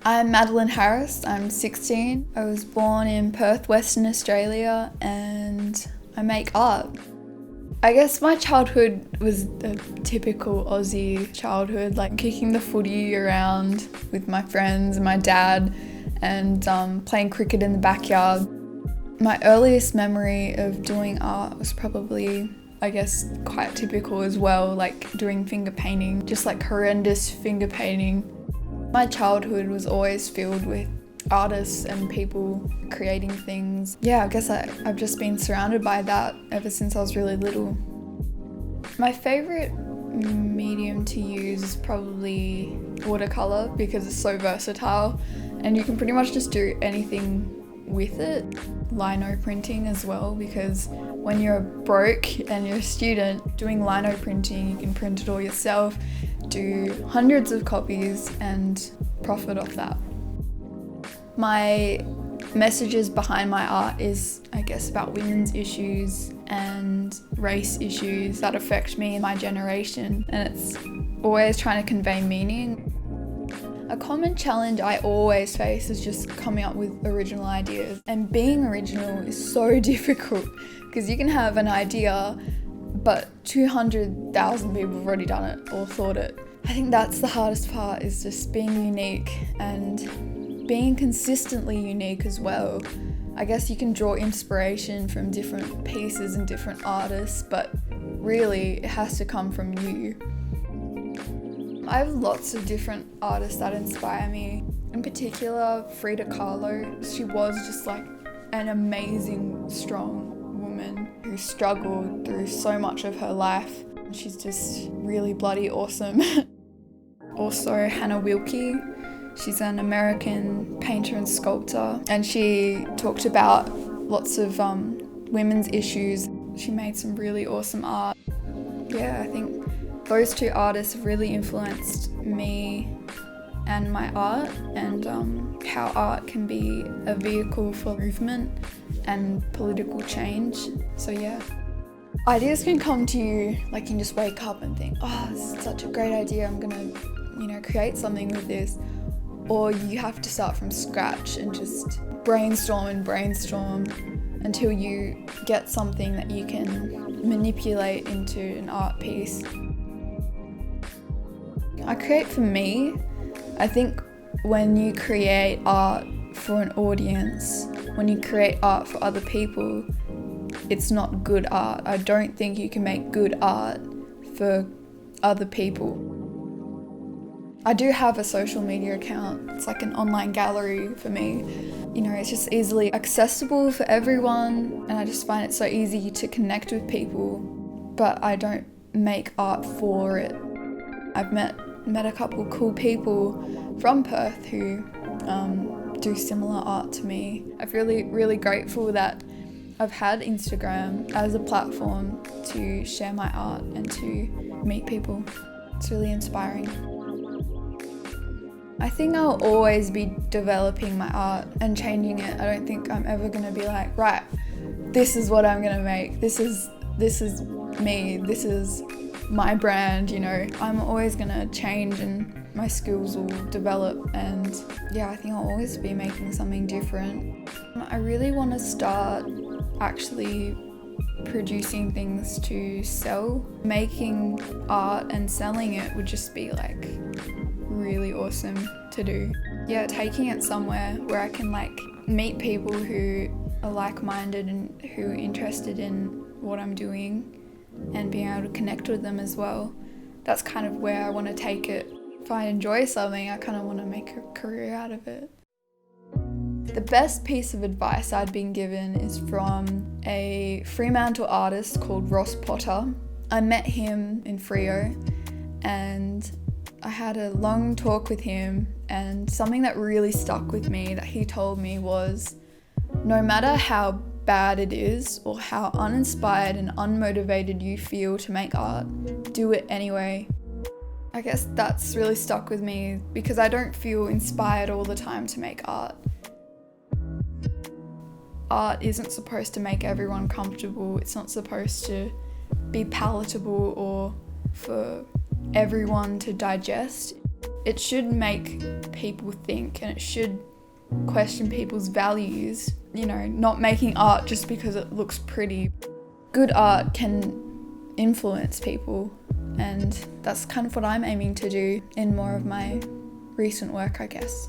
I'm Madeleine Harris, I'm 16. I was born in Perth, Western Australia, and I make art. I guess my childhood was a typical Aussie childhood, like kicking the footy around with my friends and my dad and playing cricket in the backyard. My earliest memory of doing art was probably, I guess, quite typical as well, like doing finger painting, just like horrendous finger painting. My childhood was always filled with artists and people creating things. Yeah, I guess I've just been surrounded by that ever since I was really little. My favourite medium to use is probably watercolour because it's so versatile and you can pretty much just do anything with it. Lino printing as well, because when you're broke and you're a student, doing lino printing, you can print it all yourself, do hundreds of copies and profit off that. My messages behind my art is, I guess, about women's issues and race issues that affect me and my generation, and it's always trying to convey meaning. A common challenge I always face is just coming up with original ideas, and being original is so difficult because you can have an idea but 200,000 people have already done it or thought it. I think that's the hardest part, is just being unique and being consistently unique as well. I guess you can draw inspiration from different pieces and different artists, but really it has to come from you. I have lots of different artists that inspire me. In particular, Frida Kahlo. She was just like an amazing, strong woman who struggled through so much of her life. She's just really bloody awesome. Also, Hannah Wilke. She's an American painter and sculptor, and she talked about lots of women's issues. She made some really awesome art. Yeah, I think those two artists have really influenced me and my art, and how art can be a vehicle for movement and political change. So yeah. Ideas can come to you, like you can just wake up and think, oh, this is such a great idea, I'm gonna, create something with this. Or you have to start from scratch and just brainstorm until you get something that you can manipulate into an art piece. I create for me. I think when you create art for an audience, when you create art for other people, it's not good art. I don't think you can make good art for other people. I do have a social media account. It's like an online gallery for me. It's just easily accessible for everyone, and I just find it so easy to connect with people, but I don't make art for it. I've met a couple cool people from Perth who do similar art to me. I'm really grateful that I've had Instagram as a platform to share my art and to meet people. It's really inspiring. I think I'll always be developing my art and changing it. I don't think I'm ever going to be like, right, this is what I'm going to make. This is me. This is my brand, I'm always going to change and my skills will develop, and yeah, I think I'll always be making something different. I really want to start actually producing things to sell. Making art and selling it would just be like really awesome to do. Yeah, taking it somewhere where I can meet people who are like-minded and who are interested in what I'm doing and being able to connect with them as well. That's kind of where I want to take it. If I enjoy something, I kind of want to make a career out of it. The best piece of advice I'd been given is from a Fremantle artist called Ross Potter. I met him in Freo and I had a long talk with him, and something that really stuck with me that he told me was, no matter how bad it is or how uninspired and unmotivated you feel to make art, do it anyway. I guess that's really stuck with me because I don't feel inspired all the time to make art. Art isn't supposed to make everyone comfortable. It's not supposed to be palatable or for everyone to digest. it should make people think, and it should question people's values, you know, not making art just because it looks pretty. Good art can influence people, and that's kind of what I'm aiming to do in more of my recent work, I guess.